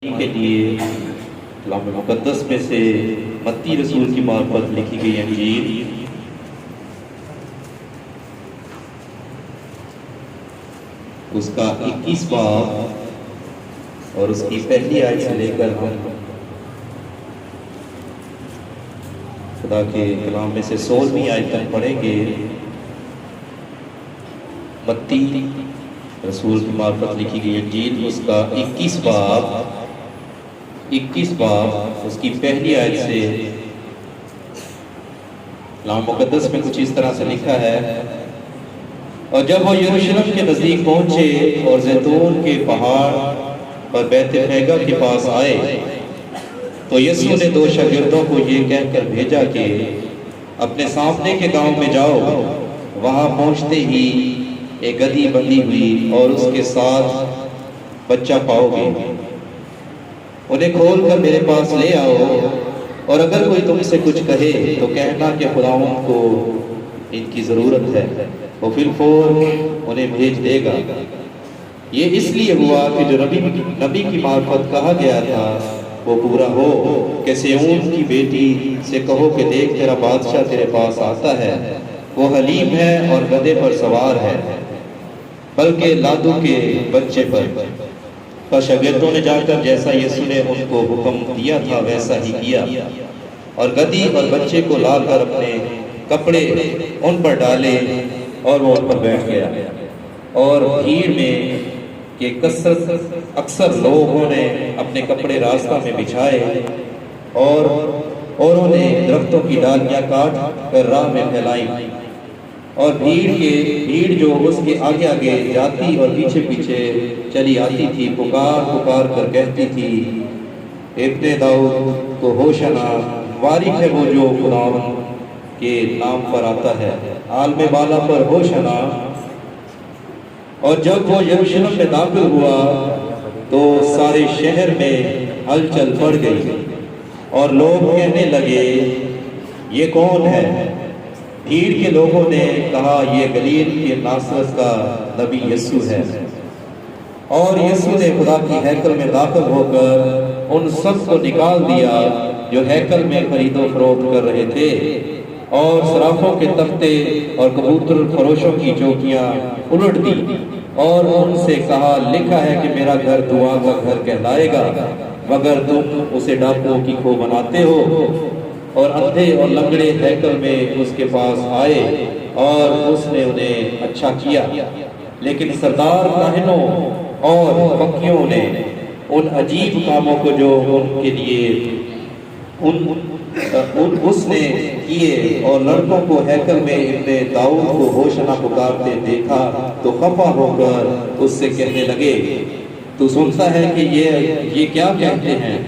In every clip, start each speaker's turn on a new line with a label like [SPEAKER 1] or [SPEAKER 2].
[SPEAKER 1] के लिए कलाम मुक़द्दस में से मत्ती रसूल की मार्फत लिखी गई अंजील उसका 21 बाब और उसकी पहली आयत से लेकर हम खुदा के कलाम में से 16वीं आयत तक पढ़ेंगे। मत्ती रसूल की मार्फत लिखी गई अंजील उसका 21 बाब उसकी पहली आयत से कलाम मुक़द्दस में कुछ इस तरह से लिखा है। और जब वो यरूशलेम के नज़दीक पहुंचे और जैतून के पहाड़ पर बैतफैगा के पास आए तो यीशु ने दो शागिर्दों को ये कहकर भेजा कि अपने सामने के गांव में जाओ, वहां पहुंचते ही एक गधी बंधी हुई और उसके साथ बच्चा पाओगे, उन्हें खोलकर मेरे पास ले आओ, और अगर कोई तुमसे कुछ कहे तो कहना कि खुदावंद को इनकी ज़रूरत है, वो फिर फौरन उन्हें भेज देगा। ये इसलिए हुआ कि जो नबी की मार्फत कहा गया था वो पूरा हो कि सिय्योन की बेटी से कहो कि देख तेरा बादशाह तेरे पास आता है, वो हलीम है और गधे पर सवार है, बल्कि लादू के बच्चे पर। शागिर्दों ने जाकर जैसा यीशु ने उनको हुक्म दिया था वैसा ही किया, और गधी और बच्चे को लाकर अपने कपड़े उन पर डाले और वो उन पर बैठ गया। और भीड़ में के कसरत अक्सर लोगों ने अपने कपड़े रास्ता में बिछाए और औरों ने दरख्तों की डालियां काट कर राह में फैलाई, और भीड़ जो उसके आगे आगे जाती और पीछे पीछे चली आती थी पुकार पुकार कर कहती थी, इब्ने दाऊद को होशना, वारिक है वो जो खुदावंद के नाम पर आता है, आलमे बाला पर होशना। और जब वो यरूशलेम में दाखिल हुआ तो सारे शहर में हलचल बढ़ गई और लोग कहने लगे ये कौन है? भीड़ के लोगों ने कहा ये गलील के नासरत का नबी यीशु है। और यीशु ने खुदा की हैकल में दाखिल होकर उन सब को निकाल दिया जो हैकल में खरीदो फरोख्त कर रहे थे, और सराफों के तख्ते और कबूतर फरोशों की चौकियां उलट दी और उनसे कहा, लिखा है कि मेरा घर दुआ का घर कहलाएगा, मगर तुम उसे डाकुओं की खो बनाते हो। और अंधे और लंगड़े हैकल में उसके पास आए और उसने उन्हें अच्छा किया, लेकिन सरदार काहिनों और फकीहों ने उन अजीब कामों को जो उनके लिए उसने किए और लड़कों को हैकल में इब्ने दाऊद को होशना पुकारते देखा तो खफा होकर उससे कहने लगे, तू सुनता है कि ये क्या कहते हैं?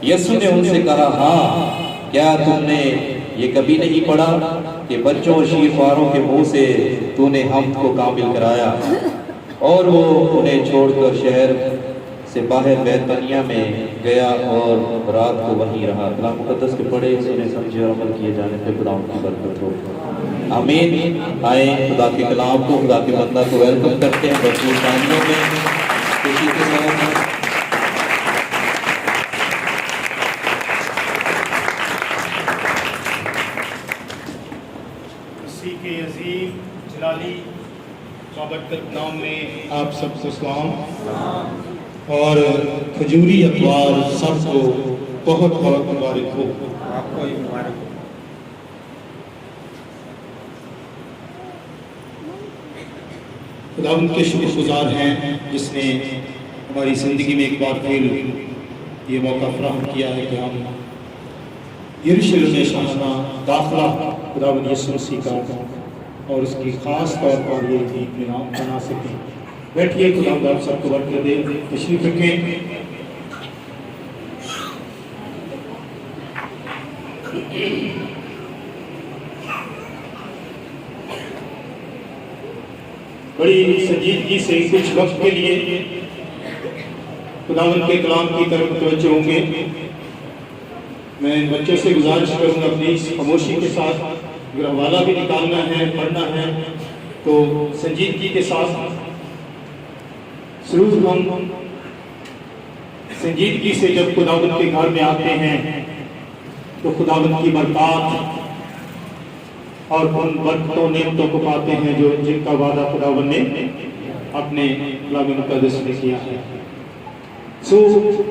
[SPEAKER 1] यीशु ने उनसे कहा, हाँ, क्या तुमने ये कभी नहीं पढ़ा कि बच्चों शीरवारों के मुंह से तूने हमद को कामिल कराया? और वो उन्हें छोड़कर शहर से बाहर बैतनिया में गया और रात को वहीं रहा। कलाम मुक़द्दस के पढ़े सुने समझे और अमल किए जाने पे खुदा की बरकत हो, आमीन। आए खुदा के कलाम को, खुदा के बंदा को वेलकम करते हैं भरपूर तालियों में, खुशी के साथ।
[SPEAKER 2] मसीह के अजीम जलाली बाबरकत नाम में आप सबको सलाम और खजूरी अखबार सबको बहुत बहुत मुबारक हो। आपको मुबारक हो। खुदा उनके शुक्रगुजार हैं जिसने हमारी ज़िंदगी में एक बार फिर ये मौका फराहम किया है कि हम यरूशलेम में शाहाना दाखिला खुदावंद यीशु मसीह का और उसकी ख़ास तौर पर ये ईद मना सकें। बैठिए, खुदावंद आप सबको बरकत दे। तशरीफ रखें। बड़ी संजीदगी से कुछ वक्त के लिए खुदावंद के कलाम की तरफ तवज्जो होंगे। मैं बच्चों से गुजारिश करूंगा प्लीज खामोशी के साथ, अगर हवाला भी निकालना है पढ़ना है तो संजीदगी के साथ। शुरू हम संजीदगी से जब खुदावंद के घर में आते हैं तो खुदावंद की बरकत और उन बरकतों नेमतों को पाते हैं जो जिनका वादा खुदावंद ने अपने कलाम मुक़द्दस में किया है। सो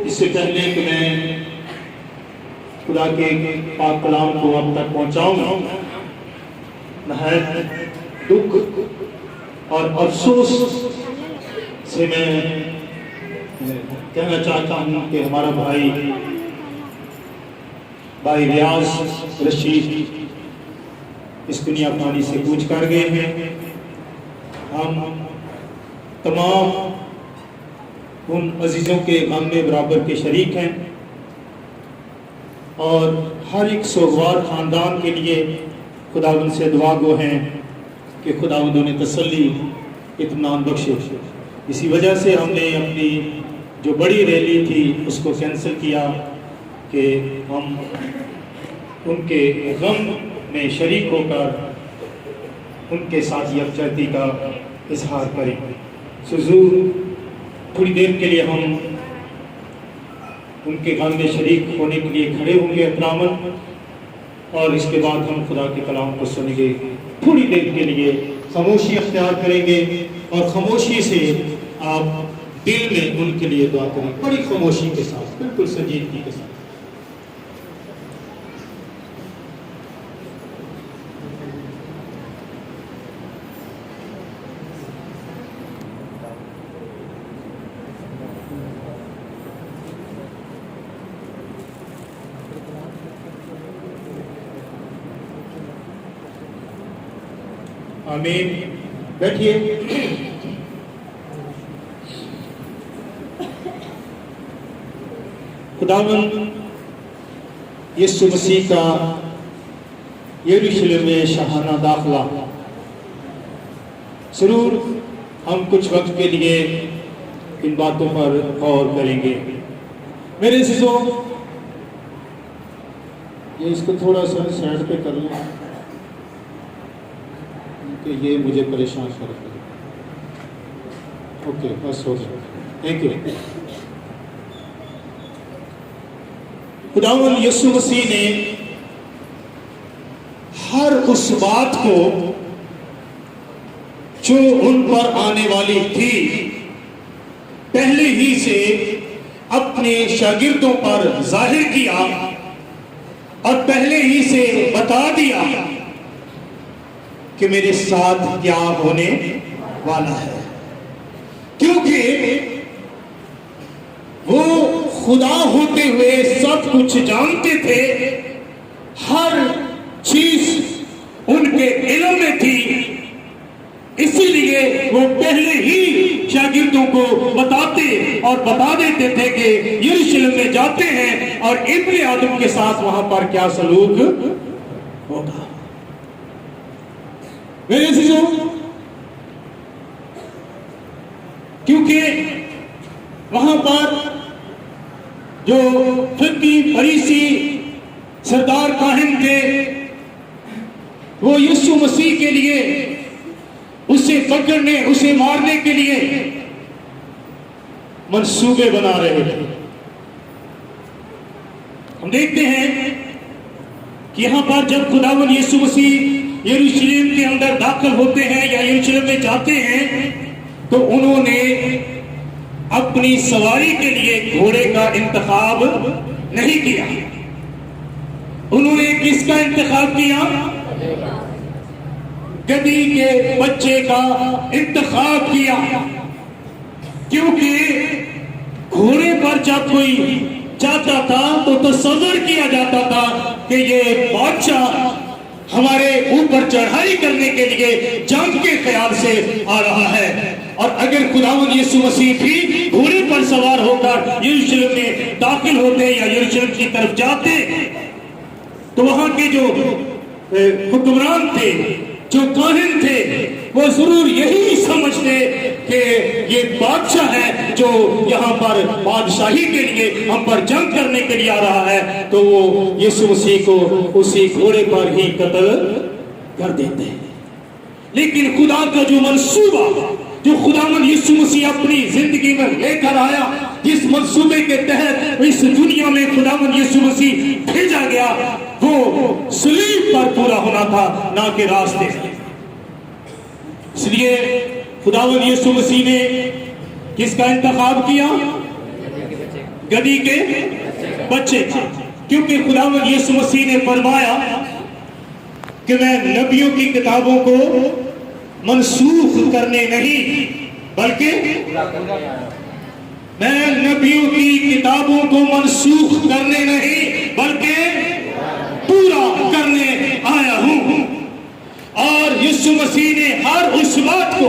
[SPEAKER 2] इससे पहले कि मैं खुदा के पाक कलाम को अब तक पहुंचाऊं, नहायत दुख और अफसोस से मैं कहना चाहता हूं कि हमारा भाई रियाज रशीद इस दुनिया पानी से कूच कर गए हैं। हम तमाम उन अजीज़ों के गम में बराबर के शरीक हैं और हर एक सोगवार ख़ानदान के लिए खुदावंद से दुआ गो हैं कि खुदावंद उन्हें तसल्ली इत्मीनान बख्शे। इसी वजह से हमने अपनी जो बड़ी रैली थी उसको कैंसिल किया कि हम उनके गम में शरीक होकर उनके साथ यकजहती का इजहार करें। ज़रूर थोड़ी देर के लिए हम उनके गम में शरीक होने के लिए खड़े होंगे एहतरामन, और इसके बाद हम खुदा के कलाम को सुनेंगे। थोड़ी देर के लिए खामोशी अख्तियार करेंगे और खामोशी से आप दिल में उनके लिए दुआ करें, बड़ी खामोशी के साथ, बिल्कुल संजीदगी के साथ। आमीन। बैठिए। खुदावंद यीशु मसीह का यरूशलेम में शाहाना दाखिला, जरूर हम कुछ वक्त के लिए इन बातों पर गौर करेंगे। मेरे अज़ीज़ों, ये इसको थोड़ा सा साइड पे कर लें कि ये मुझे परेशान कर रहा है। ओके, बस हो गया, थैंक यू। खुदावंद यीशु मसीह ने हर उस बात को जो उन पर आने वाली थी पहले ही से अपने शागिर्दों पर जाहिर किया और पहले ही से बता दिया कि मेरे साथ क्या होने वाला है, क्योंकि वो खुदा होते हुए सब कुछ जानते थे, हर चीज उनके इल्म में थी। इसीलिए वो पहले ही शागिर्दों को बताते और बता देते थे कि यरूशलेम में जाते हैं और इब्ने आदम के साथ वहां पर क्या सलूक होगा। मेरे अज़ीज़ों, क्योंकि वहां पर जो फिक्की फरीसी सरदार काहिन थे, वो यीशु मसीह के लिए उसे पकड़ने, उसे मारने के लिए मंसूबे बना रहे थे। हम देखते हैं कि यहां पर जब खुदावंद यीशु मसीह यरूशलेम के अंदर दाखिल होते हैं या यरूशलेम में जाते हैं तो उन्होंने अपनी सवारी के लिए घोड़े का इंतखाब नहीं किया। उन्होंने किसका इंतखाब किया? गधी के बच्चे का इंतखाब किया, क्योंकि घोड़े पर जब कोई जाता था तो तस्वीर किया जाता था कि ये बादशाह हमारे ऊपर चढ़ाई करने के लिए जंग के ख्याल से आ रहा है। और अगर खुदावंद यीशु मसीह भी घोड़े पर सवार होकर यरूशलेम में दाखिल होते या यरूशलेम की तरफ जाते तो वहां के जो हुक्मरान थे, जो काहिन थे, वो जरूर यही समझते कि ये बादशाह है जो यहाँ पर बादशाही के लिए हम पर जंग करने के लिए आ रहा है, तो वो यीशु मसीह को उसी घोड़े पर ही कत्ल कर देते हैं। लेकिन खुदा का जो मंसूबा, जो खुदावंद यीशु मसीह अपनी जिंदगी में लेकर आया, जिस मंसूबे के तहत इस दुनिया में खुदावंद यीशु मसीह भेजा गया, वो सलीब पर पूरा होना था, ना कि रास्ते। इसलिए खुदावंद यीशु मसीह ने किसका इंतखाब किया? गधी के बच्चे, क्योंकि खुदावंद यीशु मसीह ने फरमाया कि मैं नबियों की किताबों को मनसूख करने नहीं, बल्कि मैं नबियों की किताबों को मनसूख करने नहीं बल्कि पूरा करने आया हूं। और यीशु मसीह ने हर उस बात को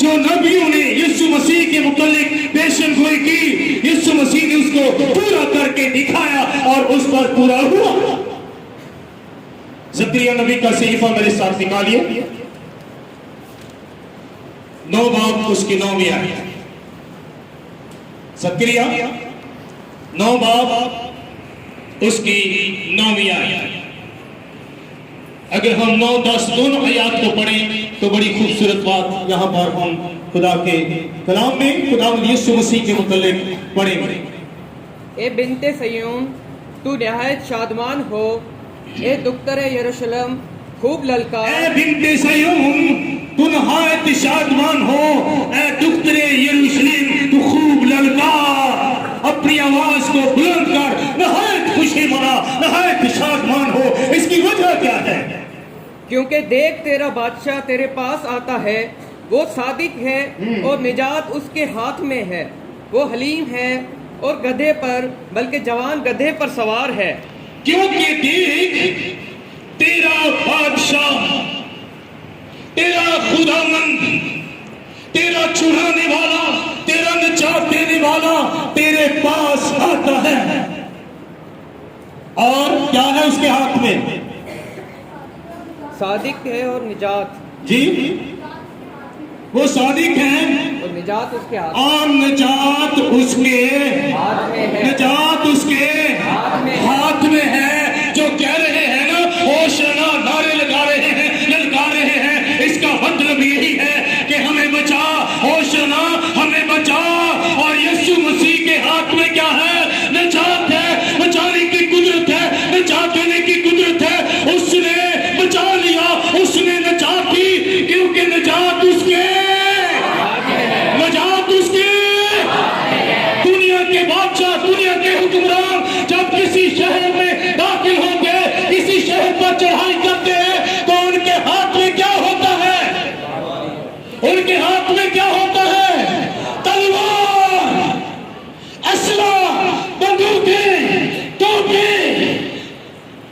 [SPEAKER 2] जो नबियों ने यीशु मसीह के मुतालिक पेशन गोई की, यीशु मसीह ने उसको पूरा करके दिखाया और उस पर पूरा हुआ। ज़करिया नबी का सहीफा मेरे साथ निकालिए, 9 बाब उसकी 9वीं आयत। ज़करिया 9 बाब उसकी 9वीं आयत। अगर हम 9, 10 दोनों आयत को पढ़ें तो बड़ी खूबसूरत बात यहाँ पर हम खुदा के कलाम में खुदावंद यीशु मसीह के मुतालिक पढ़ेंगे।
[SPEAKER 3] ए बिन्ते सयून, तू निहायत शादमान हो, ए दुख्तर यरूशलेम खूब ललकार।
[SPEAKER 2] ए बिन्ते सयून, तू निहायत शादमान हो, ए दुख्तर यरूशलेम तू खूब ललकार। अपनी आवाज को बुलंद कर, निहायत खुशी मना, निहायत शादमान हो। इसकी वजह क्या है?
[SPEAKER 3] क्योंकि देख तेरा बादशाह तेरे पास आता है, वो सादिक है और निजात उसके हाथ में है। वो हलीम है और गधे पर, बल्कि जवान गधे पर सवार है।
[SPEAKER 2] क्योंकि देख तेरा बादशाह, तेरा खुदावंद, तेरा छुड़ाने वाला, तेरा निजात देने वाला तेरे पास आता है। और क्या है उसके हाथ में?
[SPEAKER 3] सादिक है और निजात।
[SPEAKER 2] जी, वो सादिक है
[SPEAKER 3] और निजात उसके हाथ
[SPEAKER 2] और निजात उसके
[SPEAKER 3] हाथ में है।
[SPEAKER 2] निजात उसके हाथ में है। जो कह रहे हैं ना, होशना नारे लगा रहे हैं, ललका रहे हैं, इसका मतलब यही है कि हमें बचा, होशना हमें बचा। और यीशु मसीह के हाथ में क्या है? निजात है, बचाने की कुदरत है, निजात देने की कुदरत है। उसने बचा लिया, उसने निजात दी, क्योंकि निजात उसके, निजात उसके। दुनिया के बादशाह, दुनिया के हुक्मरान जब किसी शहर में दाखिल होते, किसी शहर पर चढ़ाई करते हैं, तो उनके हाथ में क्या होता है? उनके हाथ में क्या होता है? तलवार, असला, बंदूकें, तोपें।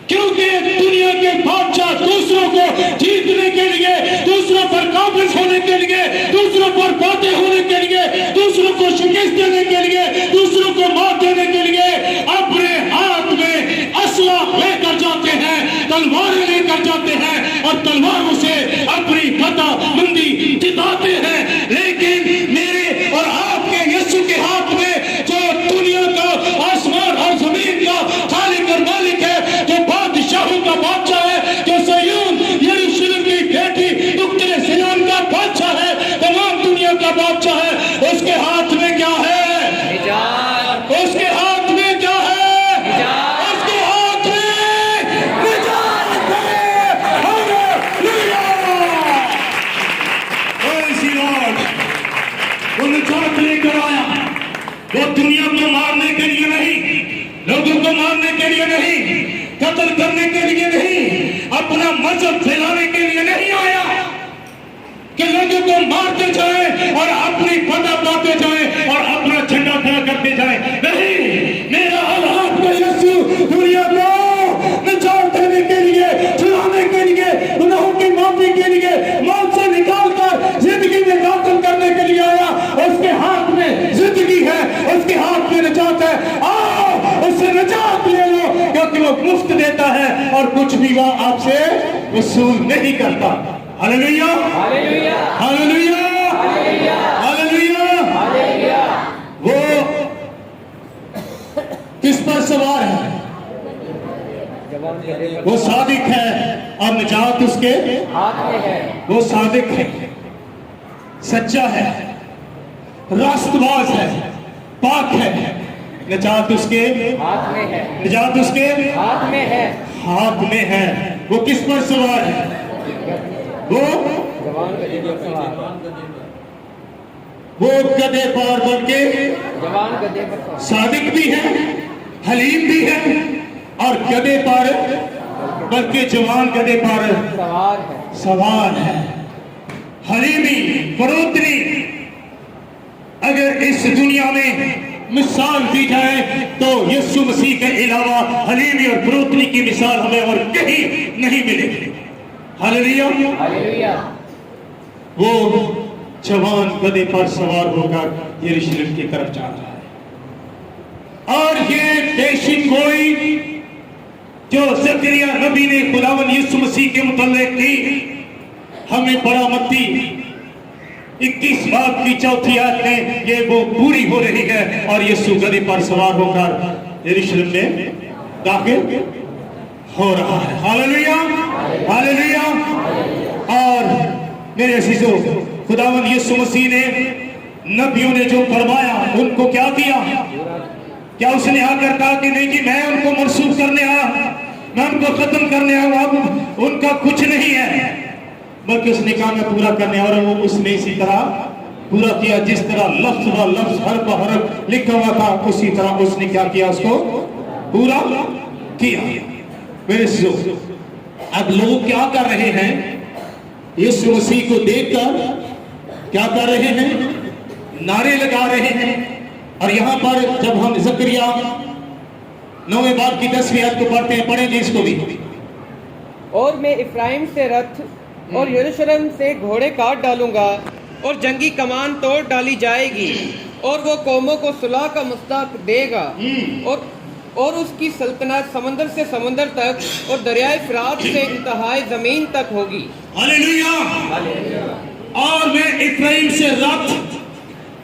[SPEAKER 2] क्योंकि दुनिया के बादशाह दूसरों को जीतने के लिए, दूसरों पर काबिज होने के लिए, दूसरों पर बातें होने के लिए, दूसरों को शिकस्त देने के लिए, दूसरों को मार देने के लिए अपने हाथ में असला लेकर जाते हैं, तलवारें लेकर जाते हैं और तलवारों से अपनी फतहमंदी जिताते हैं। लेकिन मेरे और आपके यीशु के हाथ में जो दुनिया का, आसमान और जमीन का खालिक और मालिक है, जो बादशाहों का बादशाह है, जो सयून यरूशलेम की बेटी दुख्तर सिय्योन का बादशाह है, तमाम दुनिया का बादशाह है, उसके हाथ में क्या है?
[SPEAKER 3] निजात।
[SPEAKER 2] उसके हाथ में क्या है?
[SPEAKER 3] निजात।
[SPEAKER 2] उसके हाथ में निजात है। हालेलुया! Praise the Lord! वो निजात लेकर आया। वो दुनिया को मारने के लिए नहीं, लोगों को मारने के लिए नहीं, कत्ल करने के लिए नहीं, अपना मजहब फैलाने के लिए नहीं आया कि लोगों को मारते जाए और अपनी फतह पाते जाए और अपना झंडा खड़ा करते जाए। नहीं, मेरा हाथ का यीशु दुनिया को निजात देने के लिए, छुड़ाने के लिए, गुनाहों की माफी के लिए, मौत से निकालकर जिंदगी में दाखिल करने के लिए आया। उसके हाथ में जिंदगी है, उसके हाथ में निजात है। आओ, उससे निजात ले लो, क्योंकि वो मुफ्त देता है और कुछ भी वह आपसे वसूल नहीं करता। Hallelujah!
[SPEAKER 3] Hallelujah!
[SPEAKER 2] Hallelujah!
[SPEAKER 3] Hallelujah!
[SPEAKER 2] Hallelujah! वो किस पर सवार है?
[SPEAKER 3] जवान गधे पर
[SPEAKER 2] वो सादिक है और निजात उसके
[SPEAKER 3] हाथ में है।
[SPEAKER 2] वो सादिक है, सच्चा है, रास्तबाज है, पाक है, निजात उसके
[SPEAKER 3] हाथ में है,
[SPEAKER 2] निजात उसके
[SPEAKER 3] हाथ में है,
[SPEAKER 2] हाथ में है। वो किस पर सवार है? वो
[SPEAKER 3] जवान गधे पर सवार,
[SPEAKER 2] वो गधे पर बनके
[SPEAKER 3] जवान गधे पर सवार,
[SPEAKER 2] सादिक भी है, हलीम भी है, और गधे पर बल्कि जवान गधे पर
[SPEAKER 3] सवार है।
[SPEAKER 2] सवार है। हलीमी फरोतनी अगर इस दुनिया में मिसाल दी जाए तो यीशु मसीह के अलावा हलीमी और फरोतनी की मिसाल हमें और कहीं नहीं मिलेगी। हालेलुया।
[SPEAKER 3] हालेलुया।
[SPEAKER 2] वो जवान गधे पर सवार होकर यरूशलेम की तरफ जा रहा है, और ये पेशी कोई जो ज़करिया नबी ने खुदावन यीशु मसीह के मुतल्लिक की, हमें बड़ा मत्ती 21 बाब की चौथी आयत में ये वो पूरी हो रही है, और यीशु गधे पर सवार होकर यरूशलेम में दाखिल हो रहा है। Hallelujah, hallelujah. और मेरे अजीजों, खुदावन यीशु मसीह ने नबियों ने जो फरमाया उनको क्या किया? क्या उसने आकर कहा कि नहीं कि मैं उनको मनसूख करने आया, मैं उनको खत्म करने आया, अब उनका कुछ नहीं है, बल्कि उसने कहा मैं पूरा करने, और वो उसने इसी तरह पूरा किया। जिस तरह लफ्ज व लफ्ज हर हरफ लिखा हुआ था, उसी तरह उसने क्या किया? उसको पूरा किया। मेरे अब लोग क्या कर रहे हैं? यीशु मसीह को देखकर क्या कर रहे हैं? नारे लगा रहे हैं। और यहां पर जब हम ज़करिया 9वें बाब की 10वीं आयत को पढ़ते हैं, पढ़ेंगे इसको भी।
[SPEAKER 3] और मैं इफ्राइम से रथ और यरूशलेम से घोड़े काट डालूंगा, और जंगी कमान तोड़ डाली जाएगी, और वो कौमों को सुलह का मुस्ताक देगा, और उसकी सल्तनत समंदर से समंदर तक और दरियाए फिरात से इंतहाई जमीन तक होगी।
[SPEAKER 2] हालेलुया। और मैं इफ्राइम से रथ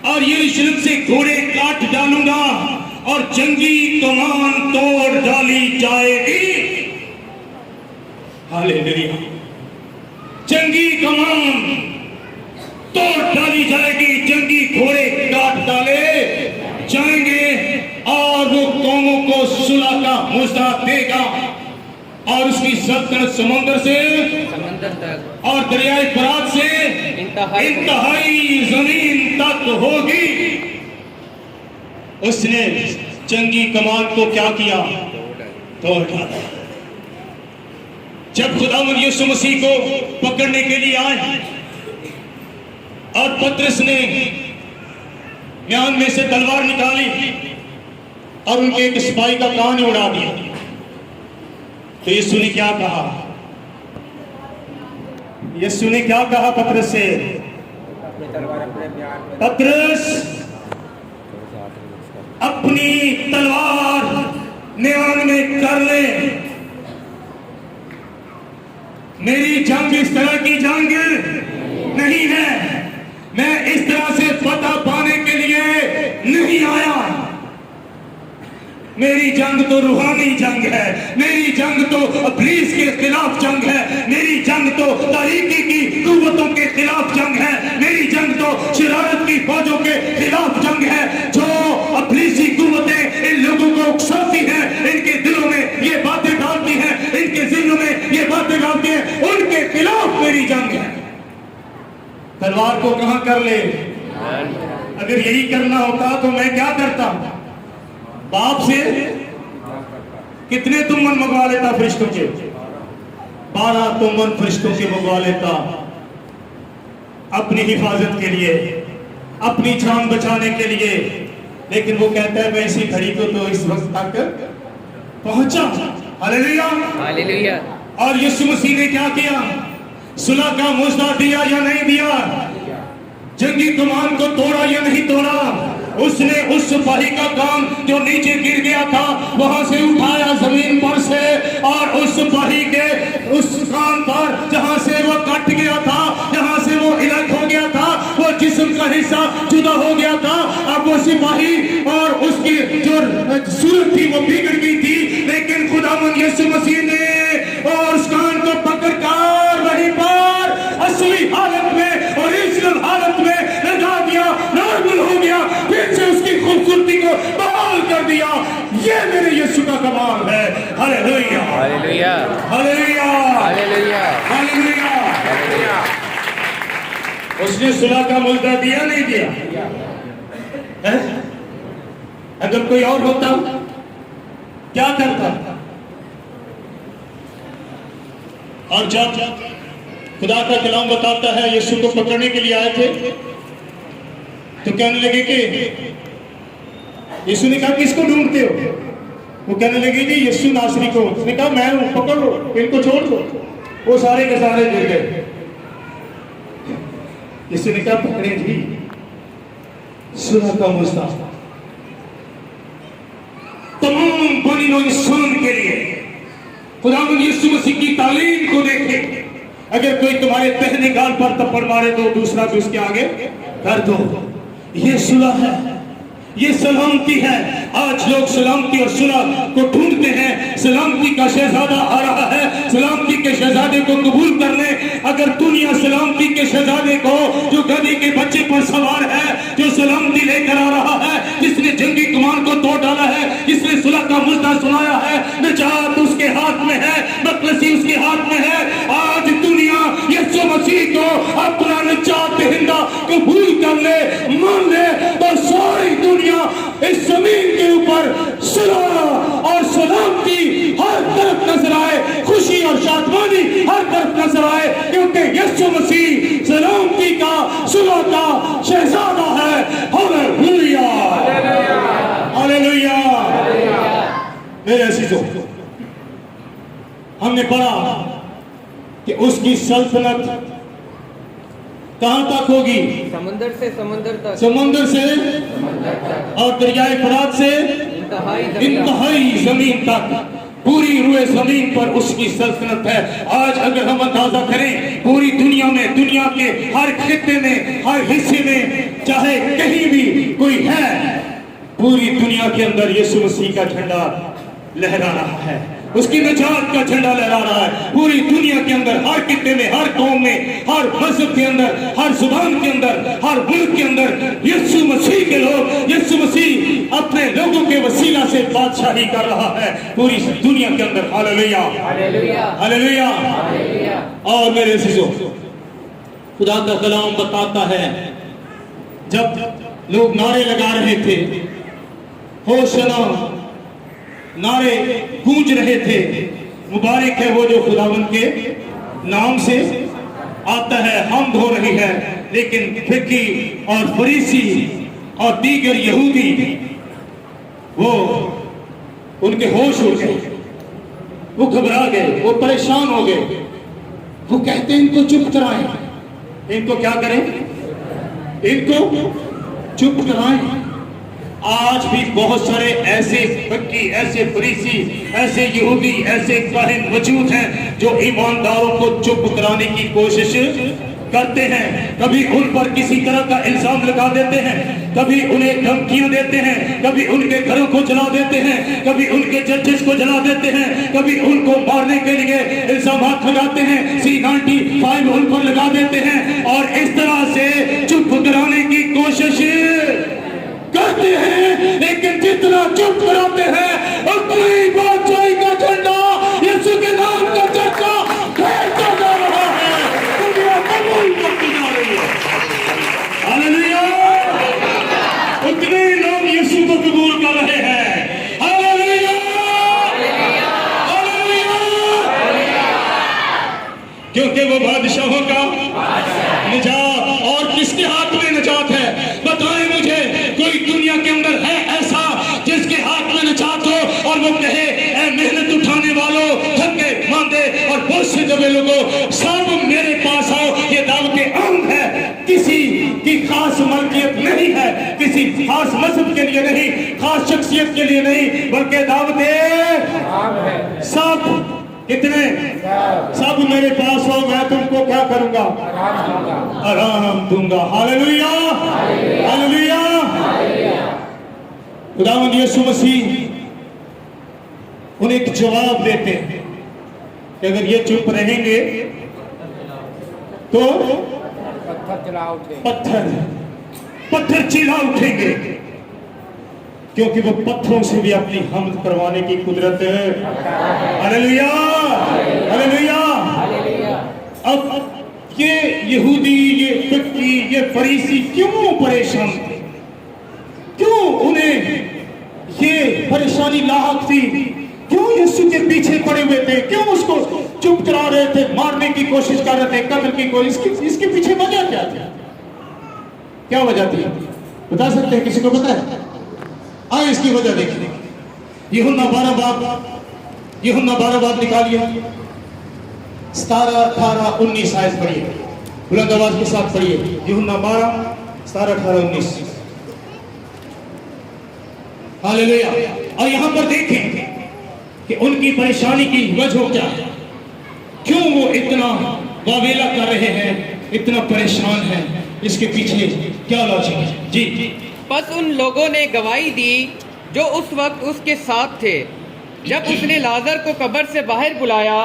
[SPEAKER 2] और यरूशलेम से घोड़े काट डालूंगा, और जंगी कमान तोड़ डाली जाएगी। हालेलुया। जंगी कमान तोड़ डाली जाएगी, जंगी घोड़े काट डाले जाएंगे, और वो कौमों को सुलह का मुस्ता देगा, और उसकी सल्तनत समुद्र से
[SPEAKER 3] समंदर तक
[SPEAKER 2] और दरियाए फरात से इंतहाई जमीन तक होगी। उसने जंगी कमान को क्या किया? तोड़ डाला। जब खुदावंद यीशु मसीह को पकड़ने के लिए आए, और पतरस ने म्यान में से तलवार निकाली और उनके एक सिपाही का कान उड़ा दिया, तो यीशु ने क्या कहा? यीशु ने क्या कहा पतरस से? पतरस, अपनी तलवार म्यान में कर ले। मेरी जंग इस तरह की जंग नहीं है, मैं इस तरह से फतह पाने के लिए नहीं आया। मेरी जंग तो रूहानी जंग है, मेरी जंग तो इब्लीस के खिलाफ जंग है, मेरी जंग तो तारीकी की कुव्वतों के खिलाफ जंग है, मेरी जंग तो शरारत की फौजों के खिलाफ जंग है। जो इब्लीसी कुव्वतें इन लोगों को उकसाती हैं, इनके दिलों में ये बातें डालती हैं, इनके जिलों में ये बातें डालती हैं, उनके खिलाफ मेरी जंग है। तलवार को कहां कर ले? अगर यही करना होता तो मैं क्या करता? बाप से कितने तुमन मंगवा लेता फरिश्तों के? 12 तुमन फरिश्तों के मंगवा लेता, अपनी हिफाजत के लिए, अपनी जान बचाने के लिए। लेकिन वो कहता है मैं इसी घड़ी को तो इस वक्त तक पहुंचा। Hallelujah, hallelujah. और यीशु मसीह ने क्या किया? सुलह का मुस्दा दिया या नहीं दिया? जंगी कमान को तोड़ा या नहीं तोड़ा? उसने उस सिपाही का कान जो नीचे गिर गया था वहां से उठाया जमीन पर से, और उस सिपाही के उस कान पर जहां से वो कट गया था, जहां से वो इलग हो गया था, वो जिस्म का हिस्सा जुदा हो गया था। अब वो सिपाही और उसकी जो सूरत थी वो बिगड़ गई थी, लेकिन खुदावंद यीशु मसीह ने और उस कान को पकड़कर वहीं पर असली हालत में, ओरिजिनल हालत में लगा दिया, नॉर्मल हो गया, फिर से उसकी खूबसूरती ये मेरे यीशु का कमाल है। Hallelujah
[SPEAKER 4] hallelujah
[SPEAKER 2] hallelujah
[SPEAKER 4] hallelujah
[SPEAKER 2] hallelujah.
[SPEAKER 4] Hallelujah.
[SPEAKER 2] उसने सुलह का मुद्दा दिया नहीं दिया है? अगर कोई और होता क्या करता? और जब खुदा का कलाम बताता है यीशु को पकड़ने के लिए आए थे तो कहने लगे कि यीशु ने कहा किसको ढूंढते हो? वो कहने लगे जी यीशु नासरी को। उसने कहा मैं हूं, पकड़ लो, इनको छोड़ दो। वो सारे के सारे गिर गए। यीशु ने कहा पकड़े जी सुलह का मुद्दा तमाम बनी नो इंसान के लिए खुदावंद यीशु मसीह की तालीम को देखे। अगर कोई तुम्हारे पहले गाल पर थप्पड़ मारे तो दूसरा भी उसके आगे कर दो। ये सुलह है, ये सलामती है। आज लोग सलामती और सुलह को ढूंढते हैं। सलामती का शहजादा आ रहा है, सलामती के शहजादे को कबूल कर ले। अगर दुनिया सलामती के शहजादे को जो गधी के बच्चे पर सवार है, जो सलामती लेकर आ रहा है, जिसने जंगी कमान को तोड़ डाला है, जिसने सुलह का मुद्दा सुनाया है, निजात उसके हाथ में है, बदलसी उसके हाथ में है। आज दुनिया यीशु मसीह को अपना निजात दहिंदा कबूल कर ले, मान ले, तो सारी दुनिया इस जमीन के ऊपर सुलह और सलामती हर तरफ नजर आए, खुशी और शादमानी हर तरफ नजर आए, क्योंकि यीशु मसीह सलामती का सुलह का शहजादा है। Hallelujah hallelujah. मेरे अजीजों, हमने पढ़ा कि उसकी सल्तनत कहां तक होगी?
[SPEAKER 3] समुंदर से समुंदर तक,
[SPEAKER 2] समुंदर से और दरियाए फरात से इंतहाई जमीन तक, पूरी रुए जमीन पर उसकी सल्तनत है। आज अगर हम अंदाजा करें पूरी दुनिया में, दुनिया के हर खित्ते में, हर हिस्से में, चाहे कहीं भी कोई है, पूरी दुनिया के अंदर यीशु मसीह का झंडा लहरा रहा है, उसकी निजात का झंडा लहरा रहा है। पूरी दुनिया के अंदर, हर खित्ते में, हर कौम में, हर मजहब के अंदर, हर जुबान के अंदर, हर मुल्क के अंदर यीशु मसीह के लोग, यीशु मसीह अपने लोगों के वसीला से बादशाही कर रहा है पूरी दुनिया के अंदर। Hallelujah hallelujah. और मेरे अजीजों, खुदा का कलाम बताता है जब लोग नारे लगा रहे थे, होशना नारे गूंज रहे थे, मुबारक है वो जो खुदावंद के नाम से आता है, हम हो रही है। लेकिन फिकी और फरीसी और दीगर यहूदी वो उनके होश उड़ गए, वो घबरा गए, वो परेशान हो गए। वो कहते इनको चुप कराएं। इनको क्या करें? इनको चुप कराएं। आज भी बहुत सारे ऐसे फक्की, ऐसे फरीसी, ऐसे यहूदी, ऐसे काहिन मौजूद हैं जो ईमानदारों को चुप कराने की कोशिश करते हैं। कभी उन पर किसी तरह का इल्जाम लगा देते हैं, कभी उन्हें धमकियां देते हैं, कभी उनके घरों को जला देते हैं, कभी उनके जजेस को जला देते हैं, कभी उनको मारने के लिए इल्जाम लगाते हैं, C95 उन पर लगा देते हैं और इस तरह से चुप कराने की कोशिश करते हैं। लेकिन जितना चुप कराते हैं उतना ही बादशाही का झंडा, यीशु के नाम का चर्चा फैलता जा रहा है, दुनिया कबूल करती जा रही है। हालेलुया। उतने लोग यीशु को कबूल कर रहे हैं। Hallelujah hallelujah. क्योंकि वो बादशाहों का निजात। और किसके हाथ में निजात है? बताएं मुझे, कोई दुनिया के अंदर है ऐसा जिसके हाथ में निजात हो और वो कहे ऐ मेहनत उठाने वालों, थके मांदे और बोझ से दबे लोगों, सब मेरे पास आओ। ये दावत आम है, किसी की खास मलकियत नहीं है, किसी खास मजहब के लिए नहीं, खास शख्सियत के लिए नहीं, बल्कि दावत आम है। सब कितने? सब मेरे पास हो, मैं तुमको क्या करूंगा? आराम दूंगा। Hallelujah hallelujah. खुदावंद यीशु मसीह उन्हें एक जवाब देते हैं कि अगर ये चुप रहेंगे तो पत्थर चिल्ला उठेंगे। क्योंकि वो पत्थरों से भी अपनी हमद करवाने की कुदरत है। Hallelujah, hallelujah. अब ये यहूदी, ये फिक्की, ये फरीसी क्यों परेशान थे? क्यों उन्हें ये परेशानी लाहक थी? क्यों यीशु के पीछे पड़े हुए थे? क्यों उसको चुप करा रहे थे, मारने की कोशिश कर रहे थे, कत्ल की कोशिश? इसके पीछे वजह क्या थी? क्या वजह थी? बता सकते हैं? किसी को पता है? आए इसकी वजह देखिए। यूहन्ना 12 बाब निकालिए, 17, 18, 19 आयत पढ़िए, बुलंद आवाज के साथ पढ़िए। यूहन्ना 12, 17, 18, 19। हालेलुया। और यहां पर देखें कि उनकी परेशानी की वजह क्या है, क्यों वो इतना वावेला कर रहे हैं, इतना परेशान है, इसके पीछे क्या लॉजिक है? जी।
[SPEAKER 3] बस उन लोगों ने गवाही दी जो उस वक्त उसके साथ थे, जब उसने लाजर को कब्र से बाहर बुलाया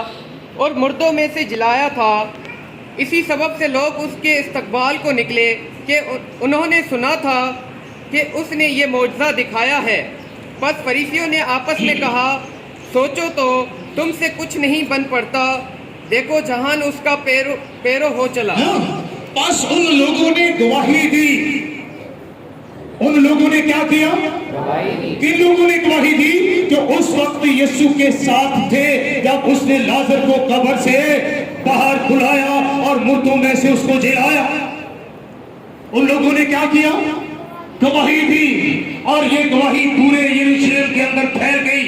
[SPEAKER 3] और मुर्दों में से जिलाया था। इसी सबब से लोग उसके इस्तकबाल को निकले कि उन्होंने सुना था कि उसने ये मौजज़ा दिखाया है। बस फरीसियों ने आपस में कहा, सोचो तो तुमसे कुछ नहीं बन पड़ता, देखो जहान उसका पैरो हो चला।
[SPEAKER 2] बस उन लोगों ने गवाही दी। उन लोगों ने क्या किया? किन लोगों ने गवाही दी? जो उस वक्त यीशु के साथ थे जब उसने लाजर को कब्र से बाहर बुलाया और मुर्दों में से उसको जिलाया। उन लोगों ने क्या किया? गवाही दी। और ये गवाही पूरे यरूशलेम के अंदर फैल गई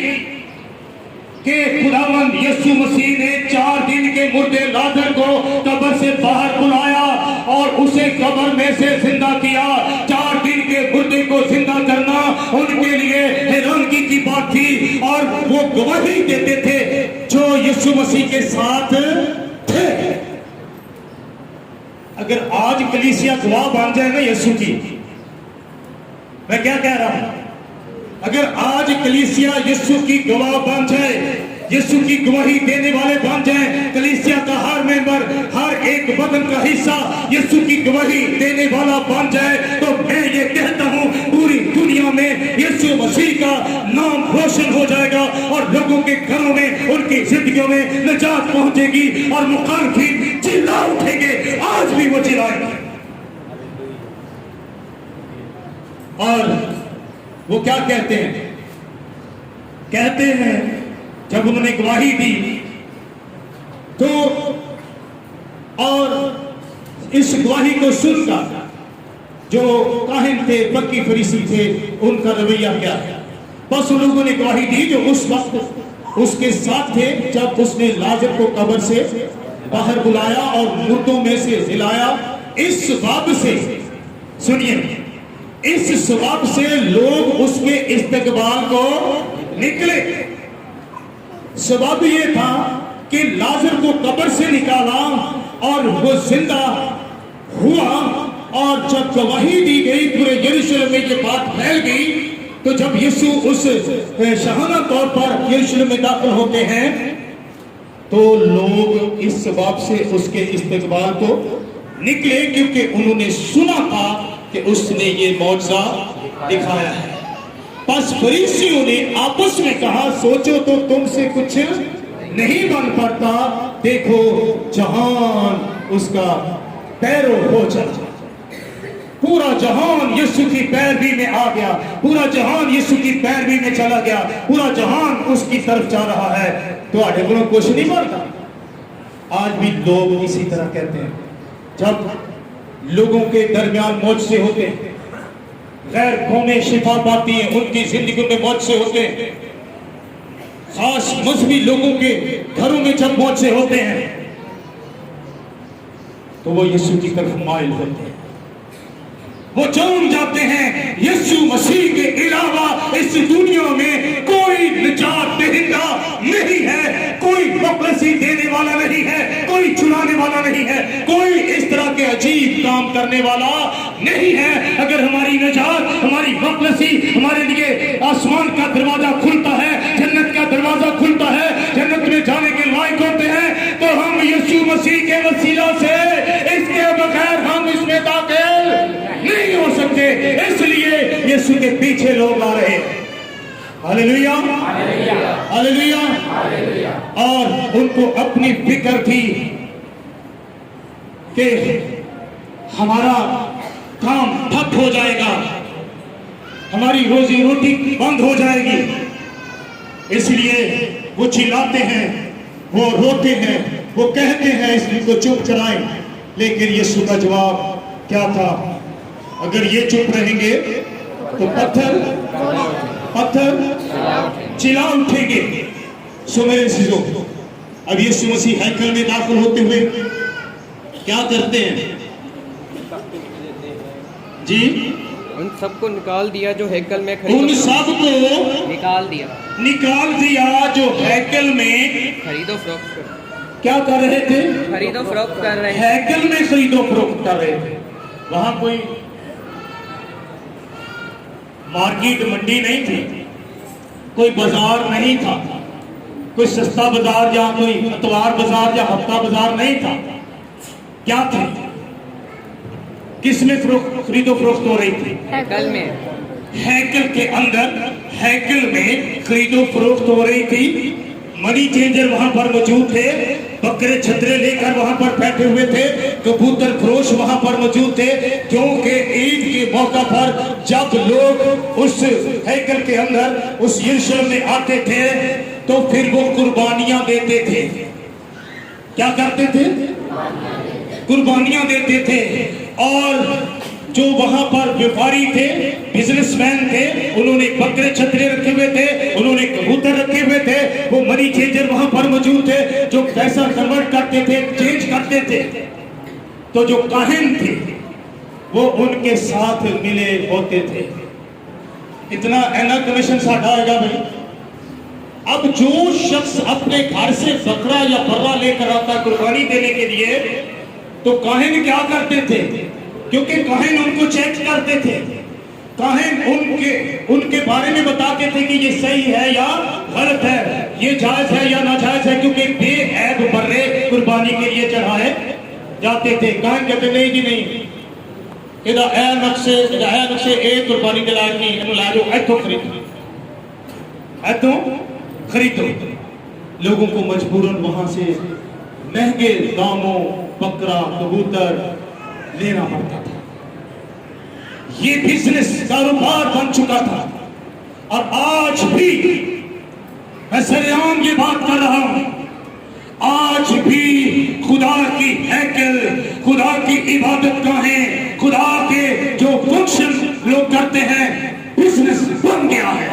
[SPEAKER 2] कि खुदावंद यीशु मसीह ने 4 दिन के मुर्दे लाजर को कब्र से बाहर बुलाया और उसे कब्र में से जिंदा किया। 4 दिन के मुर्दे को जिंदा करना उनके लिए हैरानगी की बात थी और वो गवाही देते थे जो यीशु मसीह के साथ थे। अगर आज कलीसिया गवाह बन जाए ना यीशु की, मैं क्या कह रहा हूं, अगर आज कलीसिया यीशु की गवाह बन जाए, यीशु की गवाही देने वाले बन जाए, कलीसिया का हर मेंबर, हर एक बदन का हिस्सा यीशु की गवाही देने वाला बन जाए, तो मैं ये कहता हूं पूरी दुनिया में यीशु मसीह का नाम रोशन हो जाएगा और लोगों के घरों में, उनकी जिंदगियों में निजात पहुंचेगी और मुखालिफिन चिल्ला उठेंगे। आज भी वो चिल्लाएंगे। और वो क्या कहते हैं? कहते हैं जब उन्होंने गवाही दी तो, और इस गवाही को सुनकर जो काहिन थे, फकीह फरीसी थे, उनका रवैया क्या है? बस उन लोगों ने गवाही दी जो उस वक्त उसके साथ थे जब उसने लाजर को कब्र से बाहर बुलाया और मुर्दों में से जिलाया। इस सबब से, सुनिए, इस सबब से लोग उसके इस्तकबाल को निकले। सबब ये था कि लाजर को कब्र से निकाला और वो जिंदा हुआ। और जब गवाही दी गई, पूरे यरूशलेम में ये बात फैल गई, तो जब यीशु उस शाहाना तौर पर यरूशलेम में दाखिल होते हैं तो लोग इस सबब से उसके इस्तकबाल को निकले, क्योंकि उन्होंने सुना था कि उसने ये मौजज़ा दिखाया है। बस फरीसियों ने आपस में कहा, सोचो तो तुमसे कुछ नहीं बन पड़ता, देखो जहान उसका पैरों हो चला। पूरा जहान यीशु की पैरवी में आ गया, पूरा जहान यीशु की पैरवी में चला गया, पूरा जहान उसकी तरफ जा रहा है। तो आगे बोलो कुछ नहीं बनता। आज भी लोग इसी तरह कहते हैं। जब लोगों के दरमियान मौजज़े होते हैं, गैर कौमें शिफा पाती हैं, उनकी जिंदगी में मौजज़े होते हैं, खास मजहबी लोगों के घरों में जब मौजज़े होते हैं तो वो यीशु की तरफ माइल होते हैं। वो जान जाते हैं यीशु मसीह के अलावा इस दुनिया में कोई निजात दहिंदा नहीं है, कोई मुखलसी देने वाला नहीं है, कोई छुड़ाने वाला नहीं है, कोई इस तरह के अजीब काम करने वाला नहीं है। अगर हमारी निजात, हमारी मुखलसी हमारे लिए आसमान का दरवाजा खुलता है, जन्नत का दरवाजा खुलता है, जन्नत में जाने के लायक होते हैं, तो हम यीशु मसीह के वसीला से, इसके बगैर हम इसमें दाखिल नहीं हो सकते। इसलिए ये यीशु के पीछे लोग आ रहे हैं। Hallelujah, hallelujah. और उनको अपनी फिक्र थी कि हमारा काम ठप हो जाएगा, हमारी रोजी रोटी बंद हो जाएगी, इसलिए वो चिल्लाते हैं, वो रोते हैं, वो कहते हैं इसको चुप कराएं। लेकिन यीशु का जवाब क्या था? अगर ये चुप रहेंगे तो पत्थर चिल्ला उठेंगे। सो मेरे चीजों, अब यीशु मसीह हैकल में दाखिल होते हुए क्या करते हैं जी?
[SPEAKER 3] उन सबको निकाल दिया जो हैकल में खरीदो
[SPEAKER 2] उन सबको
[SPEAKER 3] निकाल दिया
[SPEAKER 2] जो हैकल में
[SPEAKER 3] खरीदो फरोख्त कर
[SPEAKER 2] क्या कर रहे थे?
[SPEAKER 3] खरीदो फरोख्त कर रहे हैं।
[SPEAKER 2] हैकल में खरीदो फरोख्त कर रहे थे। वहां कोई मार्केट मंडी नहीं थी, कोई बाजार नहीं था, कोई सस्ता बाजार या कोई अतवार बाजार या हफ्ता बाजार नहीं था। क्या था? किसमें खरीदो फरोख्त हो रही थी?
[SPEAKER 3] हैकल में।
[SPEAKER 2] हैकल के अंदर, हैकल में खरीदो फरोख्त हो रही थी। मनी चेंजर वहां पर मौजूद थे, बकरे छतरे लेकर वहां पर बैठे हुए थे, कबूतर फरोश वहां पर मौजूद थे, क्योंकि ईद के मौका पर जब लोग उस हैकल के अंदर, उस यरूशलेम में आते थे तो फिर वो कुर्बानियां देते थे। क्या करते थे? कुर्बानियां देते थे। और जो वहां पर व्यापारी थे, बिजनेसमैन थे, उन्होंने बकरे छतरे रखे हुए थे, उन्होंने कबूतर रखे हुए थे, वो मनी चेंजर वहां पर मौजूद थे जो पैसा कन्वर्ट करते थे, चेंज करते थे। तो जो काहिन थे वो उनके साथ मिले होते थे। इतना एना कमीशन साढ़ा आएगा भाई। अब जो शख्स अपने घर से बकरा या बर्रा लेकर आता कुर्बानी देने के लिए, तो काहिन क्या करते थे? क्योंकि काहिन उनको चेक करते थे, काहिन उनके बारे में बताते थे कि ये सही है या गलत है, ये जायज है या नाजायज है, क्योंकि बेऐब बर्रे कुर्बानी के लिए चढ़ाए जाते थे। काहिन कहते नहीं जी नहीं, ਇਹਦਾ ਇਹ ਨਕਸ਼ੇ ਇਹ कुर्बानी के लायक नहीं, ਇਹਨੂੰ ला जाओ, ਇੱਥੋਂ खरीदो। लोगों को मजबूरन वहां से महंगे दामों बकरा कबूतर लेना पड़ता था। ये बिजनेस कारोबार बन चुका था। और आज भी मैं सरेआम ये बात कर रहा हूं, आज भी खुदा की हैकल, खुदा की इबादत गाहें, खुदा के जो फंक्शन लोग करते हैं, बिजनेस बन गया है।